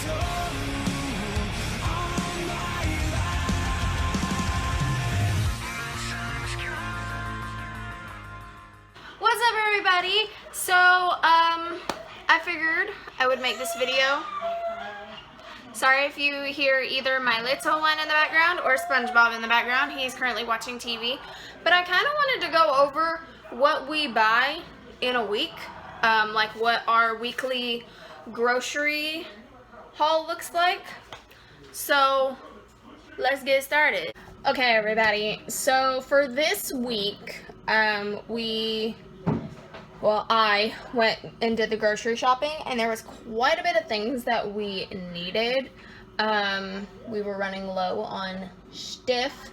What's up, everybody? So, I figured I would make this video. Sorry if you hear either my little one in the background or SpongeBob in the background. He's currently watching TV. But I kind of wanted to go over what we buy in a week. Like what our weekly grocery haul looks like. So, let's get started. Okay, everybody. So, for this week, I went and did the grocery shopping, and there was quite a bit of things that we needed. We were running low on stuff,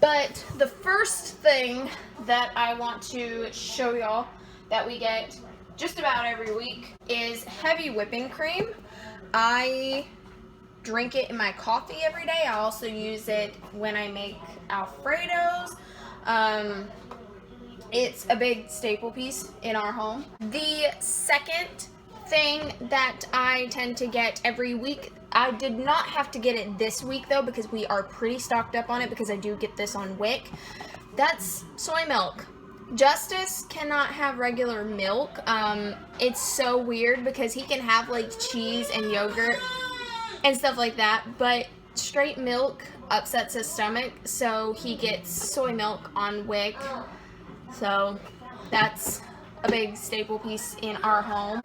but the first thing that I want to show y'all that we get just about every week is heavy whipping cream. I drink it in my coffee every day. I also use it when I make Alfredos. It's a big staple piece in our home. The second thing that I tend to get every week, I did not have to get it this week though because we are pretty stocked up on it because I do get this on WIC. That's soy milk. Justice cannot have regular milk. It's so weird because he can have like cheese and yogurt and stuff like that, but straight milk upsets his stomach, so he gets soy milk on WIC. So that's a big staple piece in our home.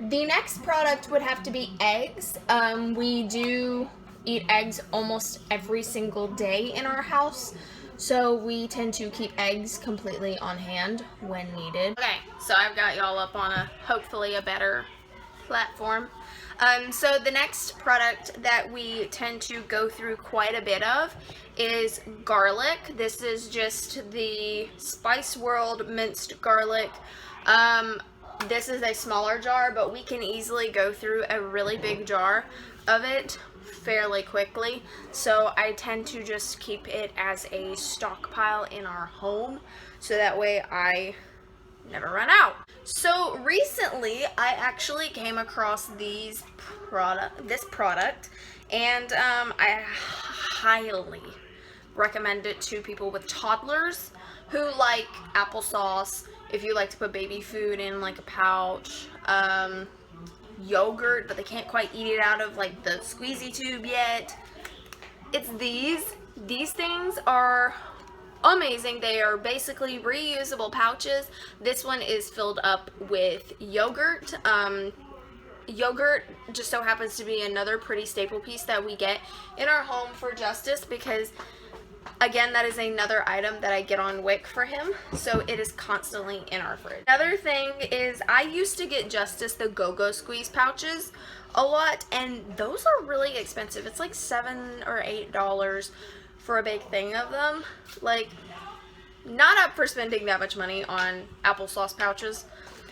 The next product would have to be eggs. We do eat eggs almost every single day in our house, so we tend to keep eggs completely on hand when needed. Okay, so I've got y'all up on hopefully a better platform. So the next product that we tend to go through quite a bit of is garlic. This is just the Spice World minced garlic. This is a smaller jar, but we can easily go through a really big jar of it fairly quickly. So I tend to just keep it as a stockpile in our home, so that way I never run out. So recently I actually came across this product, and I highly recommend it to people with toddlers who like applesauce, if you like to put baby food in like a pouch, yogurt but they can't quite eat it out of like the squeezy tube yet. It's these things are amazing. They are basically reusable pouches. This one is filled up with yogurt. Yogurt just so happens to be another pretty staple piece that we get in our home for Justice because, again, that is another item that I get on WIC for him, so it is constantly in our fridge. Another thing is I used to get Justice the Go-Go Squeeze pouches a lot, and those are really expensive. It's like $7 or $8 for a big thing of them. Like, not up for spending that much money on applesauce pouches.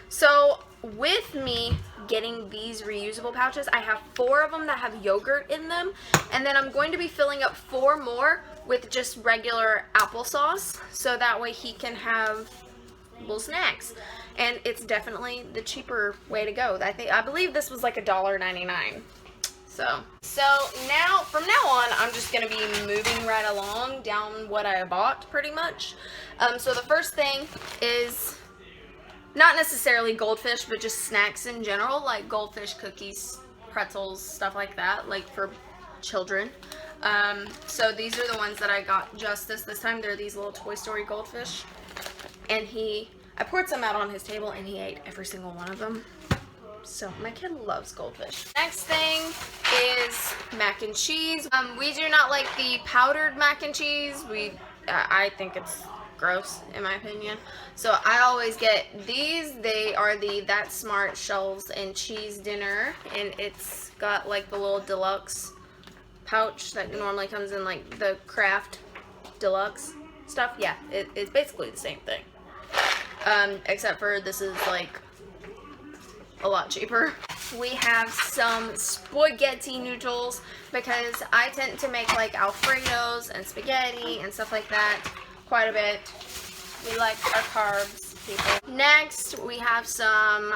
So with me getting these reusable pouches, I have 4 of them that have yogurt in them, and then I'm going to be filling up 4 more with just regular applesauce, so that way he can have little snacks. And it's definitely the cheaper way to go. I believe this was like $1.99. So now, from now on, I'm just going to be moving right along down what I bought, pretty much. So the first thing is not necessarily goldfish, but just snacks in general, like goldfish cookies, pretzels, stuff like that, like for children. So these are the ones that I got Justice this time. They're these little Toy Story goldfish. And I poured some out on his table, and he ate every single one of them. So my kid loves goldfish. Next thing is mac and cheese. We do not like the powdered mac and cheese. I think it's gross in my opinion. So I always get these. They are the That Smart Shells and Cheese Dinner, and it's got like the little deluxe pouch that normally comes in like the Kraft deluxe stuff. Yeah, it's basically the same thing. Except for this is like a lot cheaper. We have some spaghetti noodles because I tend to make like Alfredos and spaghetti and stuff like that quite a bit. We like our carbs, people. Next, we have some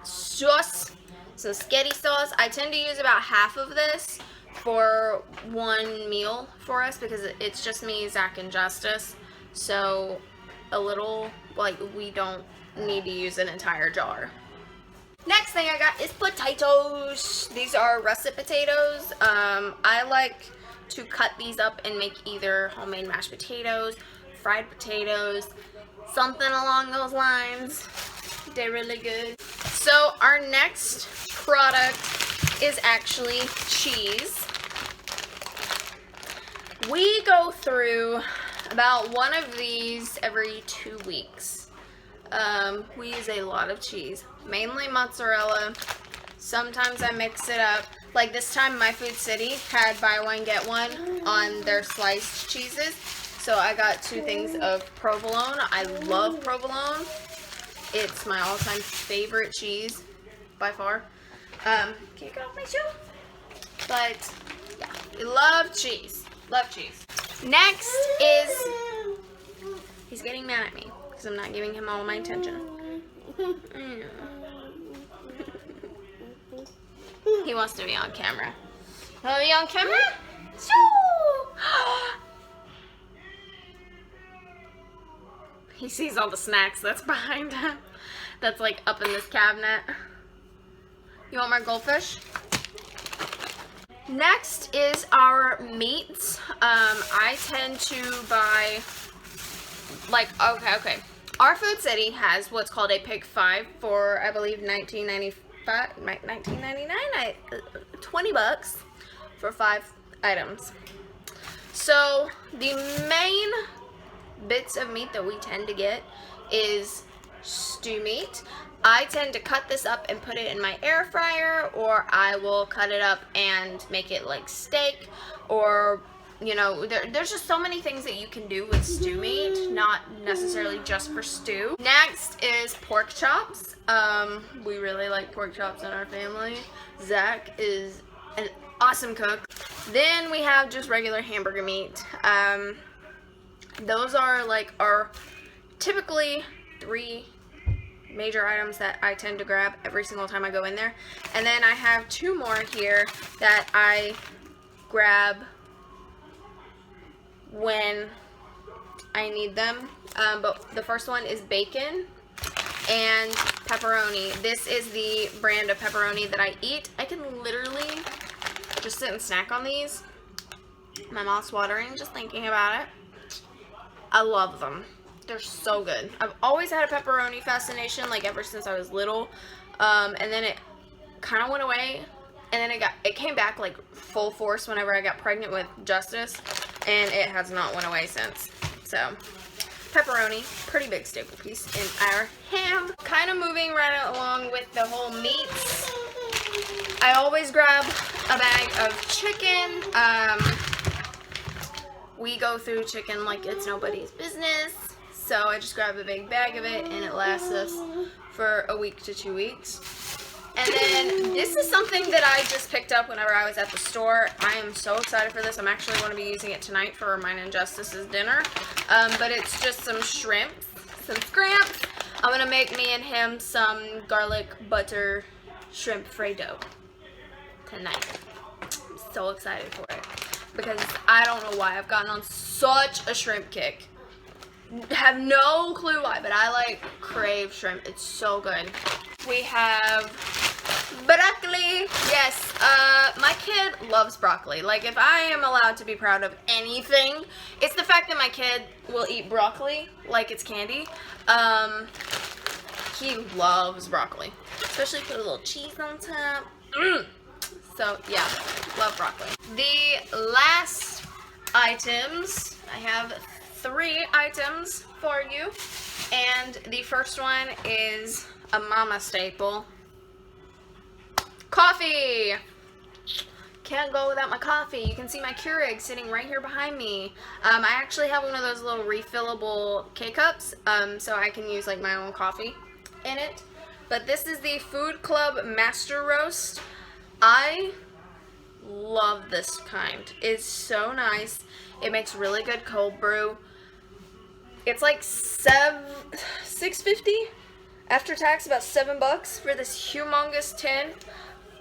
sauce. So sketty sauce, I tend to use about half of this for one meal for us because it's just me, Zach, and Justice. So a little, like, we don't need to use an entire jar. Next thing I got is potatoes. These are russet potatoes. I like to cut these up and make either homemade mashed potatoes, fried potatoes, something along those lines. They're really good. So our next product is actually cheese. We go through about one of these every 2 weeks. We use a lot of cheese, mainly mozzarella. Sometimes I mix it up. Like this time, My Food City had buy one get one on their sliced cheeses. So I got 2 things of provolone. I love provolone. It's my all-time favorite cheese by far. Can you get off my shoe? But yeah, I love cheese. Love cheese. Next is, he's getting mad at me because I'm not giving him all my attention. He wants to be on camera. You want to be on camera? He sees all the snacks that's behind him. That's like up in this cabinet. You want more goldfish? Next is our meats. I tend to buy, like, okay. Our Food City has what's called a Pick 5 for, I believe, $19.99, 20 bucks for 5 items. So the main bits of meat that we tend to get is stew meat. I tend to cut this up and put it in my air fryer, or I will cut it up and make it like steak, or you know, there's just so many things that you can do with stew meat, not necessarily just for stew. Next is pork chops. We really like pork chops in our family. Zach is an awesome cook. Then we have just regular hamburger meat. Those are like our typically 3 major items that I tend to grab every single time I go in there. And then I have 2 more here that I grab when I need them. But the first one is bacon and pepperoni. This is the brand of pepperoni that I eat. I can literally just sit and snack on these. My mouth's watering just thinking about it. I love them. They're so good. I've always had a pepperoni fascination, like ever since I was little. And then it kind of went away. And then it came back like full force whenever I got pregnant with Justice. And it has not went away since. So, pepperoni, pretty big staple piece in our ham. Kind of moving right along with the whole meats. I always grab a bag of chicken. We go through chicken like it's nobody's business. So I just grab a big bag of it and it lasts us for a week to 2 weeks. And then this is something that I just picked up whenever I was at the store. I am so excited for this. I'm actually going to be using it tonight for mine and Justice's dinner. But it's just some shrimp, some scramps. I'm going to make me and him some garlic butter shrimp Fredo tonight. I'm so excited for it. Because I don't know why I've gotten on such a shrimp kick. Have no clue why, but I like crave shrimp. It's so good. We have broccoli. Yes, my kid loves broccoli. Like, if I am allowed to be proud of anything, it's the fact that my kid will eat broccoli like it's candy. He loves broccoli, especially put a little cheese on top. So yeah, love broccoli. The last items, I have 3 items for you, and the first one is a mama staple. Coffee! Can't go without my coffee. You can see my Keurig sitting right here behind me. I actually have one of those little refillable K-cups, so I can use like my own coffee in it. But this is the Food Club Master Roast. I love this kind. It's so nice. It makes really good cold brew. It's like $6.50 after tax, about $7 for this humongous tin.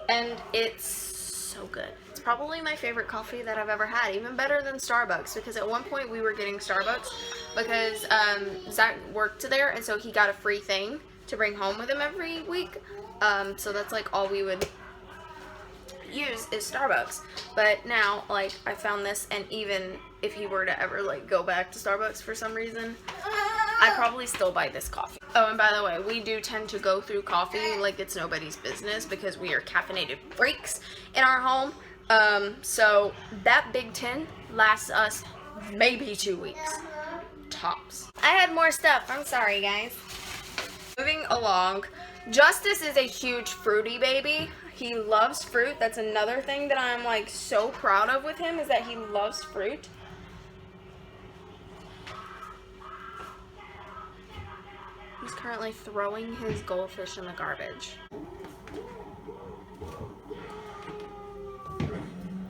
and it's so good. It's probably my favorite coffee that I've ever had, even better than Starbucks, because at one point we were getting Starbucks because Zach worked there, and so he got a free thing to bring home with him every week. So that's like all we would use is Starbucks. But now, like, I found this, and even if he were to ever like go back to Starbucks for some reason, I'd probably still buy this coffee. Oh, and by the way, we do tend to go through coffee like it's nobody's business because we are caffeinated freaks in our home. So that big tin lasts us maybe 2 weeks tops. I had more stuff. I'm sorry, guys. Moving along, Justice is a huge fruity baby. He loves fruit. That's another thing that I'm like so proud of with him, is that he loves fruit. He's currently throwing his goldfish in the garbage.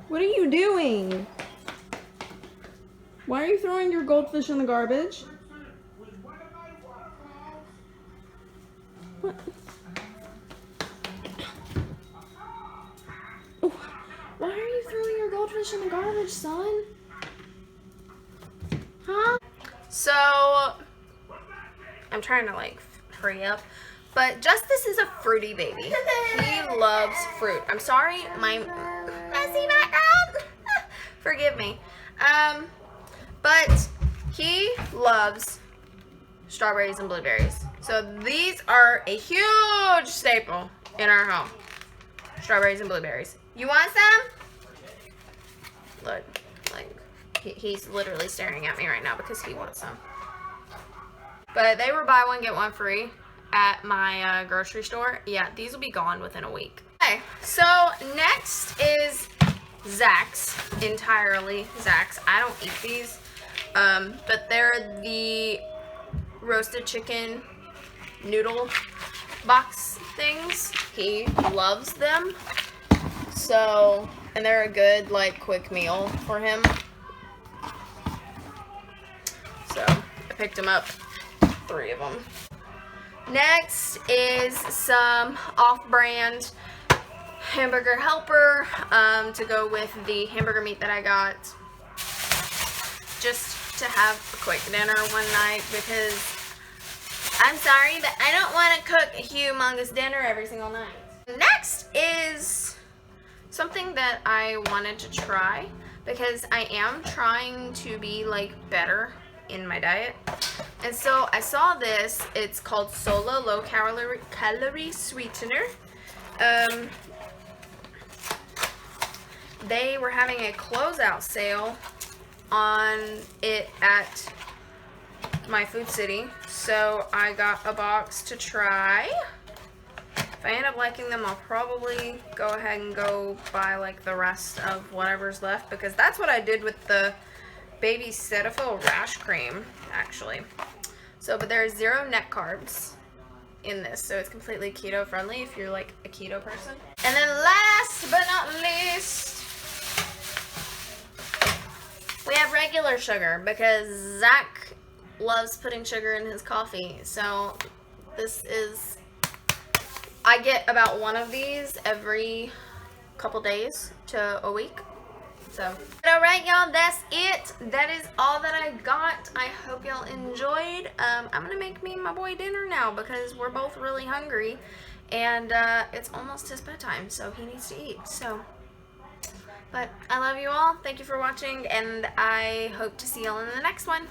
What are you doing? Why are you throwing your goldfish in the garbage? What? Why are you throwing your goldfish in the garbage, son? Huh? So, I'm trying to like hurry up, but Justice is a fruity baby. He loves fruit. I'm sorry, my messy background. Forgive me. But he loves strawberries and blueberries. So these are a huge staple in our home. Strawberries and blueberries. You want some? Look, like he's literally staring at me right now because he wants some. But they were buy one get one free at my grocery store. Yeah, these will be gone within a week. Okay, so next is Zach's, entirely Zach's. I don't eat these, but they're the roasted chicken noodle box things. He loves them. So, and they're a good like quick meal for him. So I picked them up, 3 of them. Next is some off-brand hamburger helper to go with the hamburger meat that I got, just to have a quick dinner one night, because I'm sorry, but I don't want to cook a humongous dinner every single night. Next is something that I wanted to try, because I am trying to be like better in my diet. And so I saw this. It's called Sola Low Calorie Sweetener. They were having a closeout sale on it at my Food City, so I got a box to try. If I end up liking them, I'll probably go ahead and go buy like the rest of whatever's left, because that's what I did with the baby Cetaphil rash cream, actually. So, but there's 0 net carbs in this, so it's completely keto friendly if you're like a keto person. And then last but not least, we have regular sugar, because Zach loves putting sugar in his coffee. So this is, I get about 1 of these every couple days to a week. So, alright y'all, that's it. That is all that I got. I hope y'all enjoyed. I'm gonna make me and my boy dinner now, because we're both really hungry, and it's almost his bedtime, so he needs to eat. So, but I love you all. Thank you for watching, and I hope to see y'all in the next one.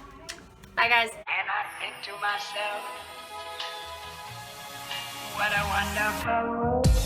Bye guys. And I think to myself, what a wonderful world.